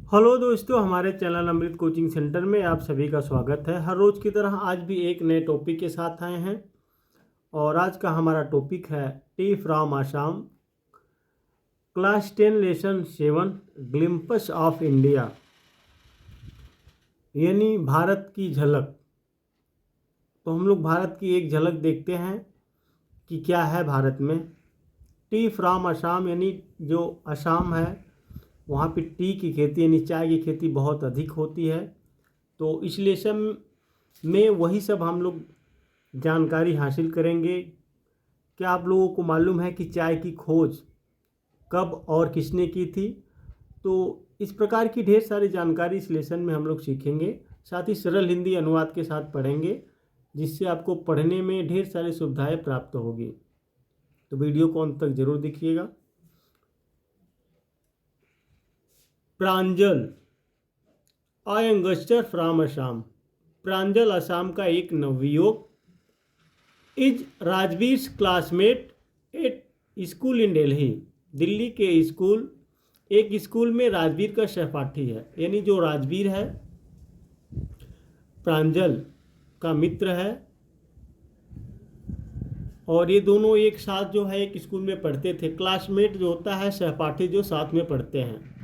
Hello दोस्तों, हमारे channel अमृत coaching centre में आप सभी का स्वागत है। हर रोज़ की तरह आज भी एक नए टॉपिक के साथ आए हैं और आज का हमारा टॉपिक है tea from Assam, class 10 lesson 7 glimpses of India, यानी भारत की झलक। तो हम लोग भारत की एक झलक देखते हैं कि क्या है भारत में। टी फ्रॉम आसाम यानी जो असम है वहाँ पे टी की खेती यानी चाय की खेती बहुत अधिक होती है। तो इस लेसन में वही सब हम लोग जानकारी हासिल करेंगे। क्या आप लोगों को मालूम है कि चाय की खोज कब और किसने की थी? तो इस प्रकार की ढेर सारी जानकारी इस लेसन में हम लोग सीखेंगे। साथ ही सरल हिंदी अनुवाद के साथ पढ़ेंगे, जिससे आपको पढ़ने में ढेर सारी सुविधाएं प्राप्त होगी। तो वीडियो को अंत तक जरूर देखिएगा। प्रांजल, अ यंगस्टर फ्रॉम असम। प्रांजल असम का एक नवयुवक is Rajveer classmate at school इन दिल्ली। दिल्ली के एक स्कूल में राजवीर का सहपाठी है, यानी जो राजवीर है प्रांजल का मित्र है और ये दोनों एक साथ जो है एक स्कूल में पढ़ते थे। क्लासमेट जो होता है सहपाठी जो साथ में पढ़ते हैं।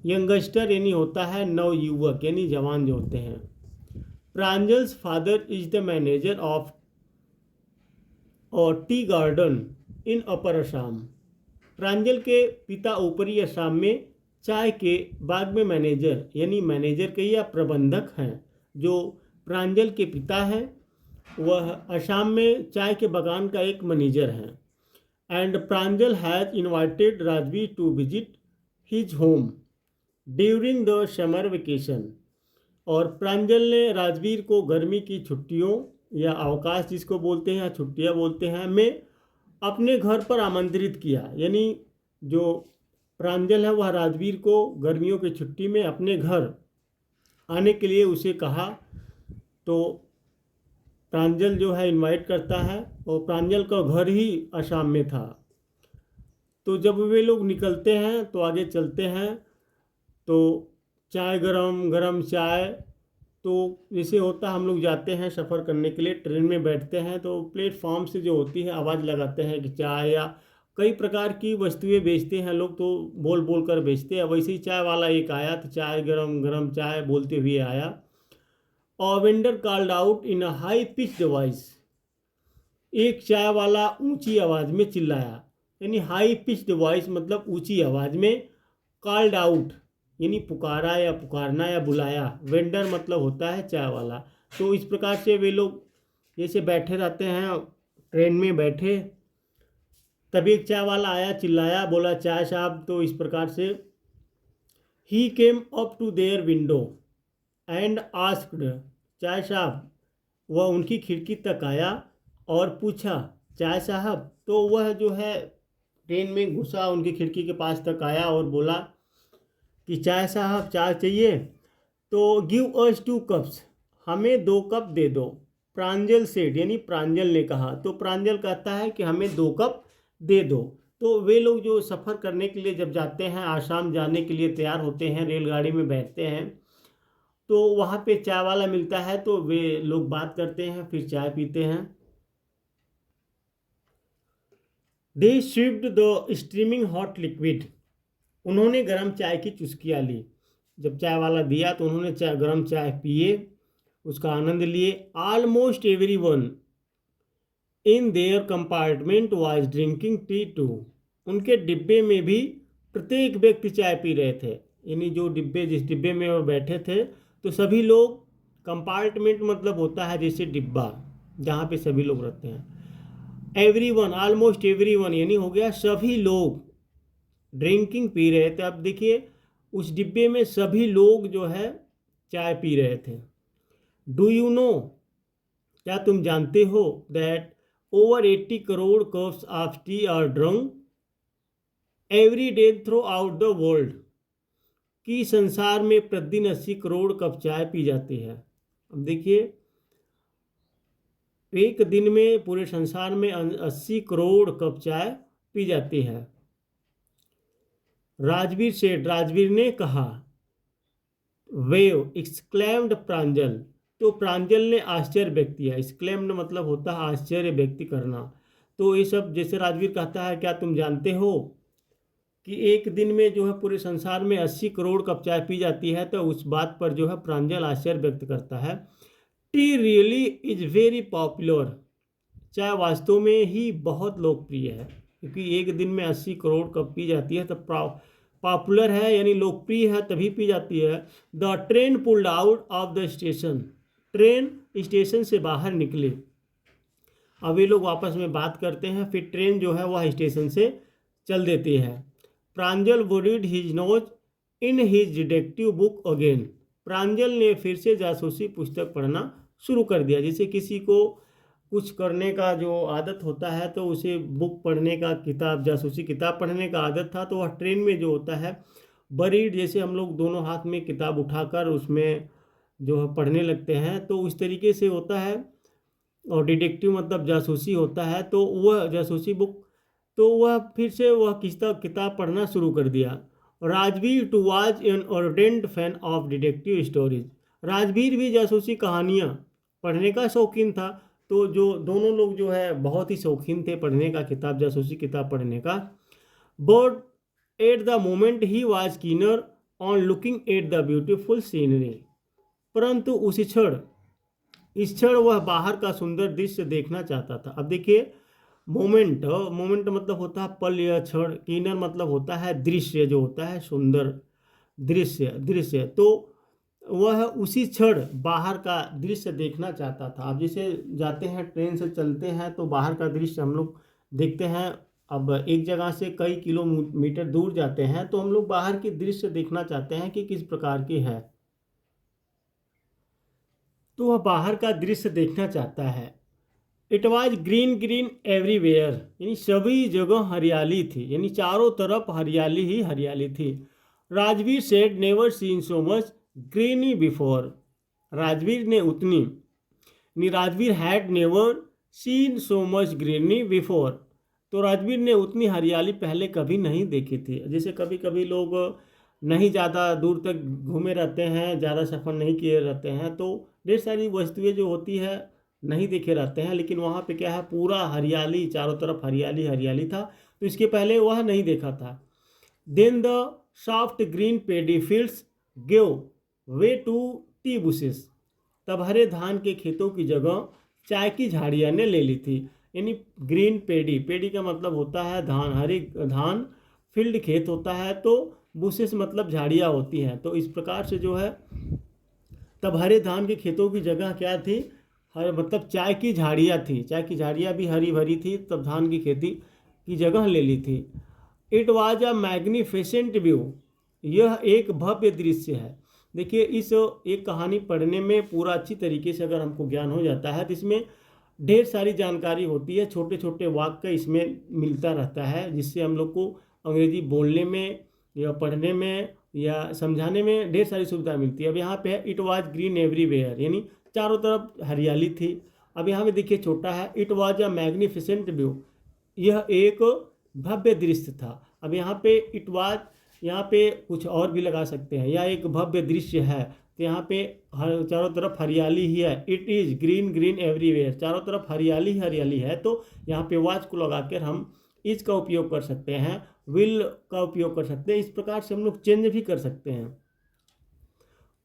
यंगस्टर यानी होता है नवयुवक यानी जवान जो होते हैं। Pranjal's father is the manager of और टी गार्डन इन अपर असम। प्रांजल के पिता ऊपरी असम में चाय के बाग में मैनेजर यानी मैनेजर के या प्रबंधक हैं। जो प्रांजल के पिता हैं वह असम में चाय के बागान का एक मैनेजर हैं। And Pranjal has invited Rajveer to visit his home during the summer vacation. और प्रांजल ने राजवीर को गर्मी की छुट्टियों या अवकाश जिसको बोलते हैं या छुट्टियां बोलते हैं में अपने घर पर आमंत्रित किया। यानी जो प्रांजल है वह राजवीर को गर्मियों की छुट्टी में अपने घर आने के लिए उसे कहा। तो प्रांजल जो है इनवाइट करता है और प्रांजल का घर ही असम में था। तो जब वे लोग निकलते हैं तो आगे चलते हैं तो चाय गरम गरम चाय। तो जैसे होता है हम लोग जाते हैं सफ़र करने के लिए, ट्रेन में बैठते हैं तो प्लेटफॉर्म से जो होती है आवाज़ लगाते हैं कि चाय, या कई प्रकार की वस्तुएं बेचते हैं लोग तो बोल बोल कर बेचते हैं। वैसे ही चाय वाला एक आया तो चाय गरम गरम चाय बोलते हुए आया। और vendor called out in a high pitched voice. एक चाय वाला ऊंची आवाज़ में चिल्लाया, यानी हाई पिच्ड वॉइस मतलब ऊंची आवाज़ में। कॉल्ड आउट यानी पुकारा या पुकारना या बुलाया। वेंडर मतलब होता है चाय वाला। तो इस प्रकार से वे लोग जैसे बैठे रहते हैं ट्रेन में बैठे, तभी एक चाय वाला आया, चिल्लाया, बोला चाय साहब। तो इस प्रकार से ही came up to their window and asked, chai sahib. वह उनकी खिड़की तक आया और पूछा चाय साहब। तो वह जो है ट्रेन में घुसा, उनकी खिड़की के पास तक आया और बोला कि चाय साहब चाय चाहिए तो गिव अस 2 कप्स, हमें 2 कप दे दो। प्रांजल सेड यानी प्रांजल ने कहा। तो प्रांजल कहता है कि हमें 2 कप दे दो। तो वे लोग जो सफ़र करने के लिए जब जाते हैं, आसाम जाने के लिए तैयार होते हैं, रेलगाड़ी में बैठते हैं तो वहाँ पे चाय वाला मिलता है तो वे लोग बात करते हैं, फिर चाय पीते हैं। They sipped the streaming hot liquid, उन्होंने गर्म चाय की चुस्कियाँ ली। जब चाय वाला दिया तो उन्होंने गर्म चाय पिए, उसका आनंद लिए। Almost everyone in their compartment was drinking tea too, उनके डिब्बे में भी प्रत्येक व्यक्ति चाय पी रहे थे। यानी जो डिब्बे जिस डिब्बे में वो बैठे थे तो सभी लोग, कंपार्टमेंट मतलब होता है जैसे डिब्बा जहाँ पे सभी लोग रहते हैं। Every one, almost every one यानी हो गया सभी लोग ड्रिंकिंग पी रहे थे। अब देखिए उस डिब्बे में सभी लोग जो है चाय पी रहे थे। डू यू नो, क्या तुम जानते हो, that over 80 crore cups of T R drunk every day through out the world, कि संसार में प्रतिदिन 80 करोड़ कप चाय पी जाती है। अब देखिए एक दिन में पूरे संसार में 80 करोड़ कप चाय पी जाती है। राजवीर ने कहा वेव एक्सक्लेम्ड प्रांजल। तो प्रांजल ने आश्चर्य व्यक्त किया। एक्सक्लेम्ड मतलब होता है आश्चर्य व्यक्त करना। तो ये सब जैसे राजवीर कहता है, क्या तुम जानते हो कि एक दिन में जो है पूरे संसार में 80 करोड़ कप चाय पी जाती है। तो उस बात पर जो है प्रांजल आश्चर्य व्यक्त करता है। T really is very popular. चाय वास्तव में ही बहुत लोकप्रिय है, क्योंकि एक दिन में 80 करोड़ कप पी जाती है। तो पॉपुलर है यानी लोकप्रिय है, तभी पी जाती है। The train pulled out of the station. Train station से बाहर निकले। अब ये लोग आपस में बात करते हैं, फिर ट्रेन जो है वह स्टेशन से चल देती है। प्रांजल वुडेड his nose in his detective book again. Pranjol ने फिर से जासूसी पुस्तक पढ़ना शुरू कर दिया। जैसे किसी को कुछ करने का जो आदत होता है, तो उसे बुक पढ़ने का, किताब, जासूसी किताब पढ़ने का आदत था, तो वह ट्रेन में जो होता है बरीड, जैसे हम लोग दोनों हाथ में किताब उठाकर उसमें जो है पढ़ने लगते हैं, तो उस तरीके से होता है। और डिटेक्टिव मतलब जासूसी होता है, तो वह जासूसी बुक, तो वह फिर से वह किताब पढ़ना शुरू कर दिया। Rajvir too was an ardent fan of detective stories. Rajvir भी जासूसी कहानियाँ पढ़ने का शौकीन था। तो जो दोनों लोग जो है बहुत ही शौकीन थे पढ़ने का, किताब, जासूसी किताब पढ़ने का। But at the moment he was keener on looking at the beautiful scenery. परंतु उसी क्षण, इस क्षण वह बाहर का सुंदर दृश्य देखना चाहता था। अब देखिए, मोमेंट, मोमेंट मतलब होता है पल या क्षण। कीनर मतलब होता है दृश्य, जो होता है सुंदर दृश्य, दृश्य। तो वह उसी क्षण बाहर का दृश्य देखना चाहता था। अब जैसे जाते हैं ट्रेन से चलते हैं, तो बाहर का दृश्य हम लोग देखते हैं। अब एक जगह से कई किलोमीटर दूर जाते हैं, तो हम लोग बाहर की दृश्य देखना चाहते हैं कि किस प्रकार की है। तो वह बाहर का दृश्य देखना चाहता है। It was green green everywhere, यानी सभी जगह हरियाली थी, यानी चारों तरफ हरियाली ही हरियाली थी। Rajveer said never seen so much greenery before. Rajveer ने उतनी, यानी Rajveer had never seen so much greenery before. तो राजवीर ने उतनी हरियाली पहले कभी नहीं देखी थी। जैसे कभी कभी लोग नहीं ज़्यादा दूर तक घूमे रहते हैं, ज़्यादा सफ़र नहीं किए रहते हैं, तो ढेर सारी वस्तुएं जो होती है नहीं देखे रहते हैं, लेकिन वहाँ पे क्या है, पूरा हरियाली, चारों तरफ हरियाली हरियाली था। तो इसके पहले वह नहीं देखा था। Then the soft green paddy fields give way to tea bushes. तब हरे धान के खेतों की जगह चाय की झाड़ियाँ ने ले ली थी। यानी ग्रीन पेडी, पेडी का मतलब होता है धान, हरे धान, फील्ड खेत होता है, तो बुशेस मतलब झाड़ियाँ होती हैं। तो इस प्रकार से जो है, तब हरे धान के खेतों की जगह क्या थी, हर मतलब चाय की झाड़ियाँ थी। चाय की झाड़ियाँ भी हरी भरी थी, तब धान की खेती की जगह ले ली थी। It was a magnificent view. यह एक भव्य दृश्य है। देखिए, इस एक कहानी पढ़ने में पूरा अच्छी तरीके से अगर हमको ज्ञान हो जाता है, तो इसमें ढेर सारी जानकारी होती है, छोटे छोटे वाक्य इसमें मिलता रहता है, जिससे हम लोग को अंग्रेजी बोलने में या पढ़ने में या समझाने में ढेर सारी सुविधा मिलती है। अब यहाँ पे है इट वाज ग्रीन एवरीवेयर, यानी चारों तरफ हरियाली थी। अब यहाँ पे देखिए छोटा है, it was a magnificent view, यह एक भव्य दृश्य था। अब यहाँ पे इट वाज, यहाँ पे कुछ और भी लगा सकते हैं, यह एक भव्य दृश्य है, तो यहाँ पे चारों तरफ हरियाली ही है। It is green green everywhere, चारों तरफ हरियाली हरियाली है, तो यहाँ पे वाज को लगाकर हम इज का उपयोग कर सकते हैं, विल का उपयोग कर सकते हैं। इस प्रकार से हम लोग चेंज भी कर सकते हैं।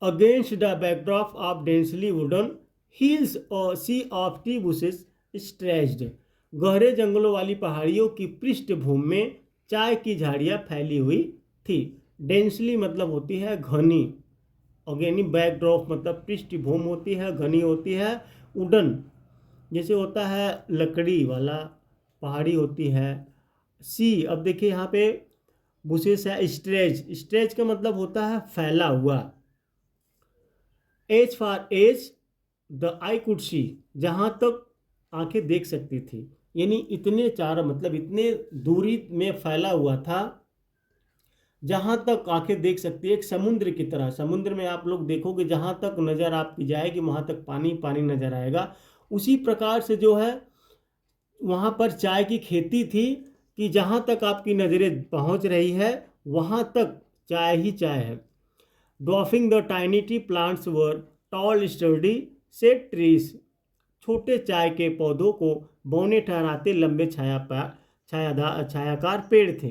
Against the backdrop of densely wooden hills और सी ऑफ टी बुशेस स्ट्रेच्ड। गहरे जंगलों वाली पहाड़ियों की पृष्ठभूमि में चाय की झाड़ियाँ फैली हुई थी। डेंसली मतलब होती है घनी, अगेनी बैकड्रॉप मतलब पृष्ठभूमि होती है, घनी होती है। वुडन जैसे होता है लकड़ी वाला, पहाड़ी होती है। सी, अब देखिए यहाँ पे बुशेस है। स्ट्रेच, स्ट्रेच का मतलब होता है फैला हुआ। As far as the eye could see, जहाँ तक आंखें देख सकती थी, यानी इतने चार मतलब इतने दूरी में फैला हुआ था जहाँ तक आंखें देख सकती है। एक समुद्र की तरह, समुद्र में आप लोग देखोगे जहाँ तक नज़र आपकी जाएगी वहाँ तक पानी पानी नज़र आएगा। उसी प्रकार से जो है वहाँ पर चाय की खेती थी कि जहाँ तक आपकी नज़रें पहुँच रही है वहाँ तक चाय ही चाय है। Dwarfing the tiny tea plants were tall sturdy shade trees. छोटे चाय के पौधों को बौने ठहराते लंबे छायाकार पेड़ थे।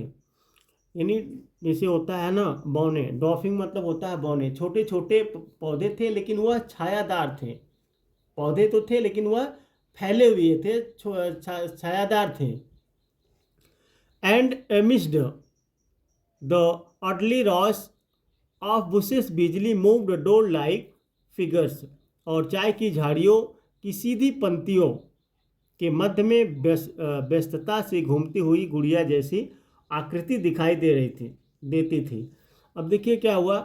यानी जैसे होता है ना बौने, डॉफिंग मतलब होता है बौने, छोटे छोटे पौधे थे लेकिन वह छायादार थे। पौधे तो थे लेकिन वह फैले हुए थे, छायादार थे। And amidst the oddly rows of bushes बिजली मूव्ड डोर लाइक फिगर्स। और चाय की झाड़ियों की सीधी पंक्तियों के मध्य में व्यस्तता से घूमती हुई गुड़िया जैसी आकृति दिखाई देती थी। अब देखिए क्या हुआ,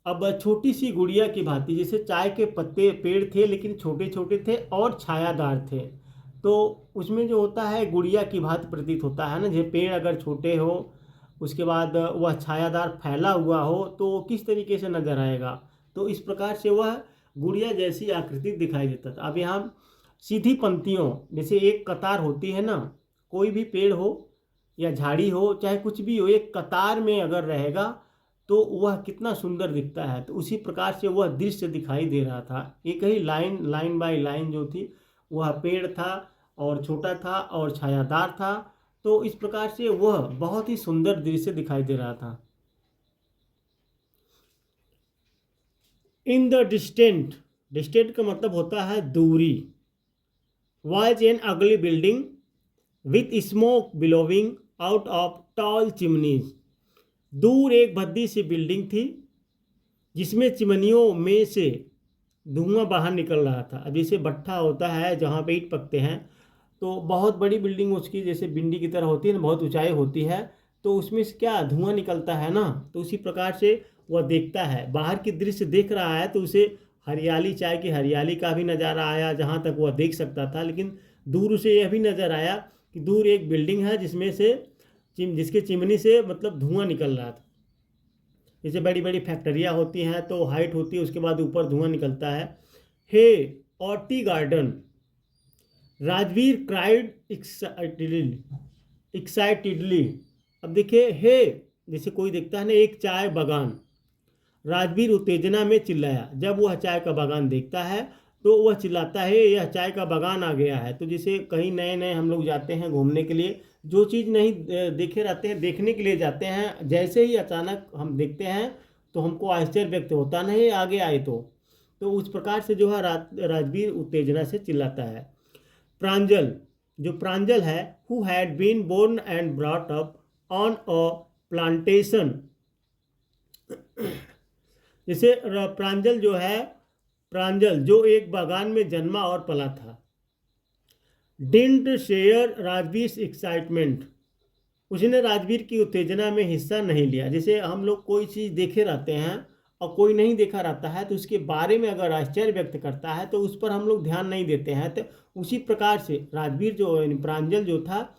अब छोटी सी गुड़िया की भांति, जैसे चाय के पत्ते पेड़ थे लेकिन छोटे छोटे थे और छायादार थे, तो उसमें जो होता है गुड़िया की भांति प्रतीत होता है ना। जैसे पेड़ अगर छोटे हो उसके बाद वह छायादार फैला हुआ हो तो किस तरीके से नजर आएगा, तो इस प्रकार से वह गुड़िया जैसी आकृति दिखाई देता था। अब यहाँ सीधी पंक्तियों, जैसे एक कतार होती है ना, कोई भी पेड़ हो या झाड़ी हो चाहे कुछ भी हो, एक कतार में अगर रहेगा तो वह कितना सुंदर दिखता है, तो उसी प्रकार से वह दृश्य दिखाई दे रहा था। एक ही लाइन बाय लाइन जो थी वह पेड़ था और छोटा था और छायादार था, तो इस प्रकार से वह बहुत ही सुंदर दृश्य दिखाई दे रहा था। इन द डिस्टेंट का मतलब होता है दूरी। Was an ugly building with smoke billowing out of tall chimneys. दूर एक भद्दी सी बिल्डिंग थी जिसमें चिमनियों में से धुआं बाहर निकल रहा था। अब जैसे भट्ठा होता है जहाँ पे ईंट पकते हैं, तो बहुत बड़ी बिल्डिंग उसकी जैसे बिंडी की तरह होती है ना, बहुत ऊंचाई होती है, तो उसमें से क्या धुआं निकलता है ना, तो उसी प्रकार से वह देखता है, बाहर की दृश्य देख रहा है तो उसे हरियाली, चाय की हरियाली का भी नज़ारा आया जहाँ तक वह देख सकता था। लेकिन दूर उसे यह भी नज़र आया कि दूर एक बिल्डिंग है जिसके चिमनी से मतलब धुआं निकल रहा था। जैसे बड़ी बड़ी फैक्ट्रियाँ होती हैं तो हाइट होती है, उसके बाद ऊपर धुआं निकलता है। हे और tea garden, Rajveer cried excitedly. अब देखिए हे, जैसे कोई देखता है ना एक चाय बागान, राजवीर उत्तेजना में चिल्लाया। जब वह चाय का बागान देखता है तो वह चिल्लाता है यह चाय का बागान आ गया है। तो जैसे कहीं नए नए हम लोग जाते हैं घूमने के लिए, जो चीज़ नहीं देखे रहते हैं देखने के लिए जाते हैं, जैसे ही अचानक हम देखते हैं तो हमको आश्चर्य व्यक्त होता नहीं आगे आए तो उस प्रकार से जो है राजवीर उत्तेजना से चिल्लाता है। प्रांजल, जो प्रांजल है, who had been born and brought up on a plantation. जैसे प्रांजल जो है, प्रांजल जो एक बागान में जन्मा और पला था। डिडंट शेयर राजवीर एक्साइटमेंट, उसने राजवीर की उत्तेजना में हिस्सा नहीं लिया। जैसे हम लोग कोई चीज़ देखे रहते हैं और कोई नहीं देखा रहता है तो उसके बारे में अगर आश्चर्य व्यक्त करता है तो उस पर हम लोग ध्यान नहीं देते हैं, तो उसी प्रकार से राजवीर जो प्रांजल जो था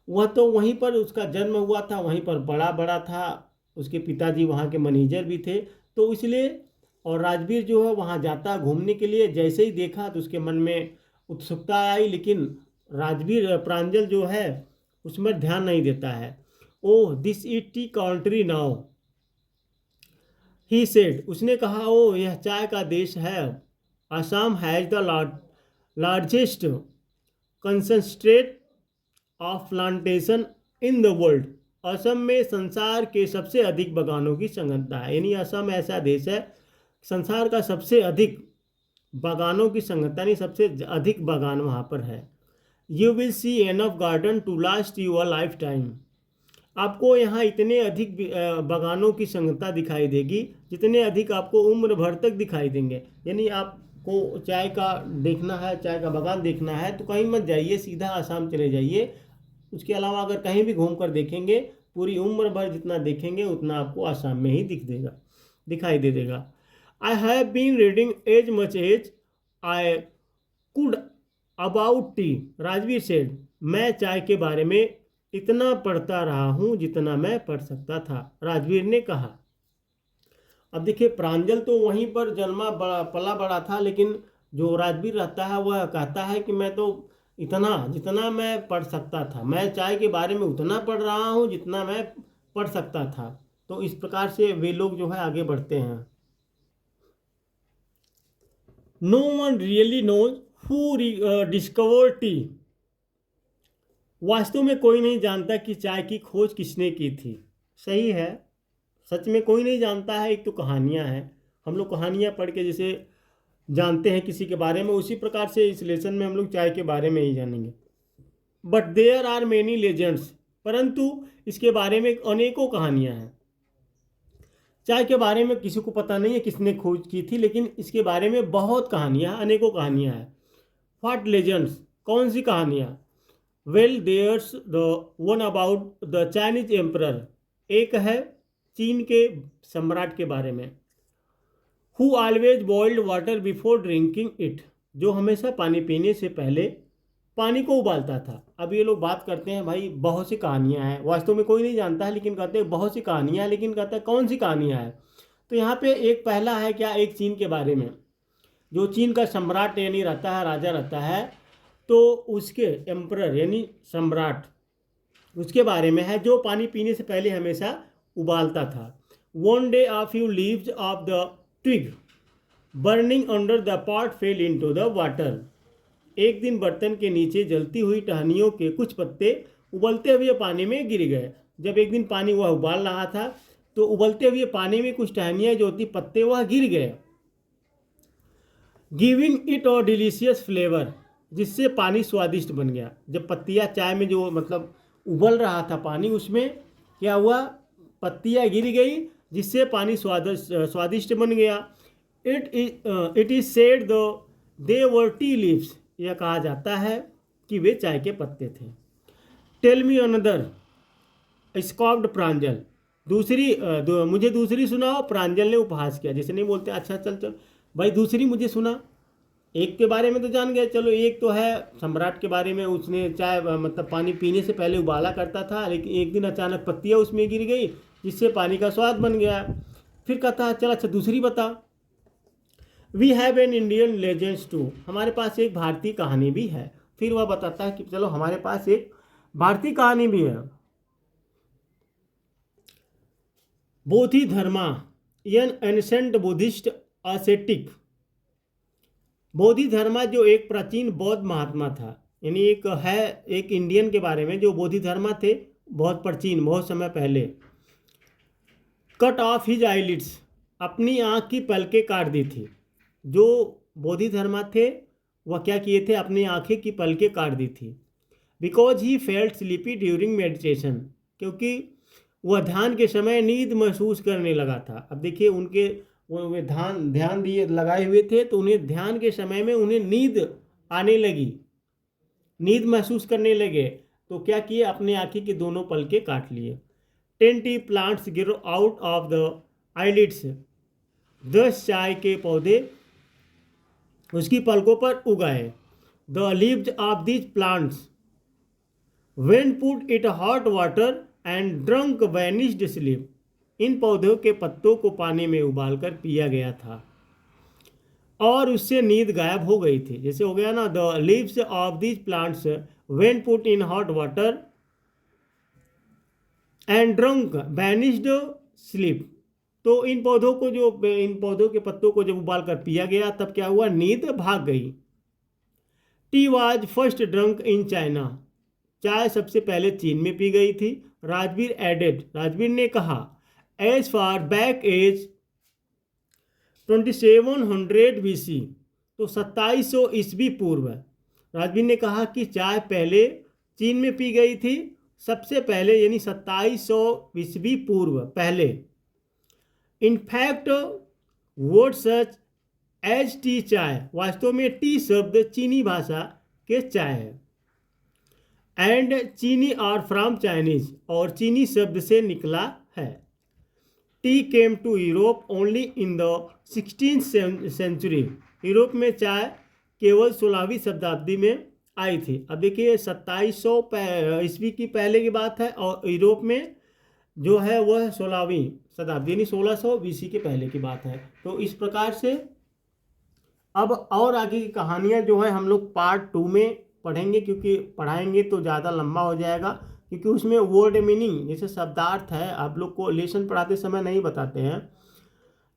वह तो वहीं पर उसका जन्म हुआ था, वहीं पर बड़ा था, उसके पिताजी वहाँ के मैनेजर भी थे, तो इसलिए और राजवीर जो है वहाँ जाता घूमने के लिए, जैसे ही देखा तो उसके मन में उत्सुकता आई, लेकिन राजवीर प्रांजल जो है उसमें ध्यान नहीं देता है। Oh this is T country now, he said, उसने कहा ओ यह चाय का देश है। Assam has the largest concentrate of plantation in the world. Assam में संसार के सबसे अधिक बागानों की संघनता है, यानी असम ऐसा देश है संसार का सबसे अधिक बागानों की संघनता, नहीं सबसे अधिक बागान वहाँ पर है। You will see enough garden to last you a lifetime, आपको यहाँ इतने अधिक बागानों की संघनता दिखाई देगी जितने अधिक आपको उम्र भर तक दिखाई देंगे। यानी आपको चाय का देखना है, चाय का बागान देखना है तो कहीं मत जाइए, सीधा आसाम चले जाइए। उसके अलावा अगर कहीं भी घूम कर देखेंगे, पूरी उम्र भर जितना देखेंगे उतना आपको आसाम में ही दिखाई दे देगा। I have been reading as much as I could about tea, Rajveer said, मैं चाय के बारे में इतना पढ़ता रहा हूँ जितना मैं पढ़ सकता था, राजवीर ने कहा। अब देखिए प्रांजल तो वहीं पर जन्मा पला बड़ा था, लेकिन जो राजवीर रहता है वह कहता है कि मैं तो जितना मैं पढ़ सकता था, मैं चाय के बारे में उतना पढ़ रहा हूँ जितना मैं पढ़ सकता था। तो इस प्रकार से वे लोग जो है आगे बढ़ते हैं। No one really knows who discover tea. वास्तव में कोई नहीं जानता कि चाय की खोज किसने की थी। सही है, सच में कोई नहीं जानता है। एक तो कहानियाँ हैं, हम लोग कहानियाँ पढ़ के जैसे जानते हैं किसी के बारे में, उसी प्रकार से इस लेसन में हम लोग चाय के बारे में ही जानेंगे। But there are many legends, परंतु इसके बारे में अनेकों कहानियाँ हैं। चाय के बारे में किसी को पता नहीं है किसने खोज की थी, लेकिन इसके बारे में बहुत कहानियाँ, अनेकों कहानियाँ हैं। व्हाट लेजेंड्स, कौन सी कहानियाँ? Well there's the one about the Chinese emperor, एक है चीन के सम्राट के बारे में। Who always boiled water before drinking it, जो हमेशा पानी पीने से पहले पानी को उबालता था। अब ये लोग बात करते हैं भाई बहुत सी कहानियाँ हैं, वास्तव में कोई नहीं जानता है, लेकिन कहते हैं बहुत सी कहानियाँ हैं, लेकिन कहते हैं कौन सी कहानियाँ हैं। तो यहाँ पे एक पहला है क्या, एक चीन के बारे में। जो चीन का सम्राट यानी रहता है, राजा रहता है, तो उसके एम्परर यानी सम्राट, उसके बारे में है जो पानी पीने से पहले हमेशा उबालता था। One day a few leaves of the twig burning under the pot fell into the water। एक दिन बर्तन के नीचे जलती हुई टहनियों के कुछ पत्ते उबलते हुए पानी में गिर गए। जब एक दिन पानी वह उबाल रहा था तो उबलते हुए पानी में कुछ टहनियाँ जो होती पत्ते वह गिर गए, giving it a delicious flavour, जिससे पानी स्वादिष्ट बन गया। जब पत्तियाँ चाय में जो मतलब उबल रहा था पानी, उसमें क्या हुआ, पत्तियाँ गिर गई जिससे पानी स्वादिष्ट बन गया। It is said the they were tea leaves, यह कहा जाता है कि वे चाय के पत्ते थे। टेल मी अनदर, स्कॉप्ड प्रांजल, मुझे दूसरी सुनाओ। प्रांजल ने उपहास किया, जैसे नहीं बोलते अच्छा चल चल भाई दूसरी मुझे सुना। एक के बारे में तो जान गए, चलो एक तो है सम्राट के बारे में, उसने चाय मतलब पानी पीने से पहले उबाला करता था, लेकिन एक दिन अचानक पत्तियाँ उसमें गिर गई जिससे पानी का स्वाद बन गया। फिर कहता है चल अच्छा दूसरी बता। We have an Indian legends too, हमारे पास एक भारतीय कहानी भी है। फिर वह बताता है कि चलो हमारे पास एक भारतीय कहानी भी है। बोधि धर्मा, एन एंसेंट बुद्धिस्ट असेटिक। बोधि धर्मा जो एक प्राचीन बौद्ध महात्मा था, यानी एक इंडियन के बारे में जो बोधि धर्मा थे, बहुत प्राचीन, बहुत समय पहले। कट ऑफ हिज आईलिड्स, अपनी आँख की पलकें काट दी थी। जो बोधि धर्मा थे वह क्या किए थे, अपनी आँखें की पलकें काट दी थी। Because he felt sleepy during meditation, क्योंकि वह ध्यान के समय नींद महसूस करने लगा था। अब देखिए उनके वे ध्यान दिए लगाए हुए थे, तो उन्हें ध्यान के समय में उन्हें नींद आने लगी, नींद महसूस करने लगे। तो क्या किए, अपने आँखें की दोनों पलकें काट लिए। 10 plants grow out of the eyelids, 10 चाय के पौधे उसकी पलकों पर उगाए। The leaves of these plants when put it hot water and drunk vanished sleep, इन पौधों के पत्तों को पानी में उबालकर पिया गया था और उससे नींद गायब हो गई थी। जैसे हो गया ना, the leaves of these plants when put in hot water and drunk vanished sleep, तो इन पौधों के पत्तों को जब उबाल कर पिया गया तब क्या हुआ, नींद भाग गई। Tea was first drunk in China, चाय सबसे पहले चीन में पी गई थी। राजवीर ने कहा as far back as 2700 BC, तो 2700 ईस्वी पूर्व। राजवीर ने कहा कि चाय पहले चीन में पी गई थी सबसे पहले, यानी 2700 ईस्वी पूर्व पहले। In fact word such as tea, chai, वास्तव में टी शब्द चीनी भाषा के चाय है। एंड चीनी आर फ्रॉम चाइनीज, और चीनी शब्द से निकला है। Tea came to Europe only in the 16th century, Europe में चाय केवल 16वीं शताब्दी में आई थी। अब देखिए 2700 ईस्वी की पहले की बात है, और यूरोप में जो है वह 16वीं शताब्दी यानी 1600 BC के पहले की बात है। तो इस प्रकार से अब और आगे की कहानियाँ जो है हम लोग पार्ट 2 में पढ़ेंगे, क्योंकि पढ़ाएंगे तो ज़्यादा लंबा हो जाएगा, क्योंकि उसमें वर्ड मीनिंग जैसे शब्दार्थ है, आप लोग को लेसन पढ़ाते समय नहीं बताते हैं,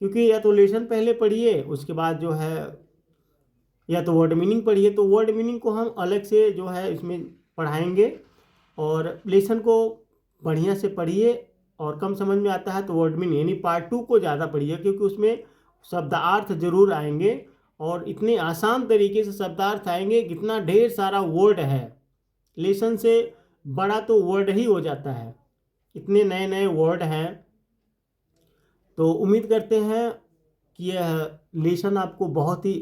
क्योंकि या तो लेसन पहले पढ़िए, उसके बाद जो है या तो वर्ड मीनिंग पढ़िए। तो वर्ड मीनिंग को हम अलग से जो है इसमें पढ़ाएंगे, और लेसन को बढ़िया से पढ़िए, और कम समझ में आता है तो वर्ड मीनिंग यानी पार्ट 2 को ज़्यादा पढ़िए, क्योंकि उसमें शब्दार्थ जरूर आएंगे, और इतने आसान तरीके से शब्दार्थ आएंगे, कितना ढेर सारा वर्ड है। लेसन से बड़ा तो वर्ड ही हो जाता है, इतने नए नए वर्ड हैं। तो उम्मीद करते हैं कि यह लेसन आपको बहुत ही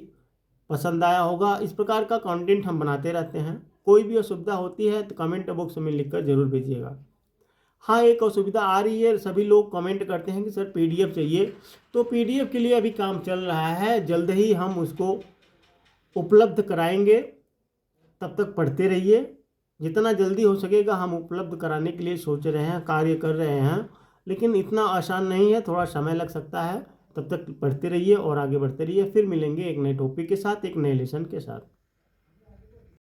पसंद आया होगा। इस प्रकार का कंटेंट हम बनाते रहते हैं। कोई भी असुविधा होती है तो कमेंट बॉक्स में लिखकर जरूर भेजिएगा। हाँ, एक असुविधा आ रही है, सभी लोग कमेंट करते हैं कि सर पीडीएफ चाहिए, तो पीडीएफ के लिए अभी काम चल रहा है, जल्द ही हम उसको उपलब्ध कराएंगे। तब तक पढ़ते रहिए, जितना जल्दी हो सकेगा हम उपलब्ध कराने के लिए सोच रहे हैं, कार्य कर रहे हैं, लेकिन इतना आसान नहीं है, थोड़ा समय लग सकता है। तब तक पढ़ते रहिए और आगे बढ़ते रहिए। फिर मिलेंगे एक नए टॉपिक के साथ, एक नए लेसन के साथ।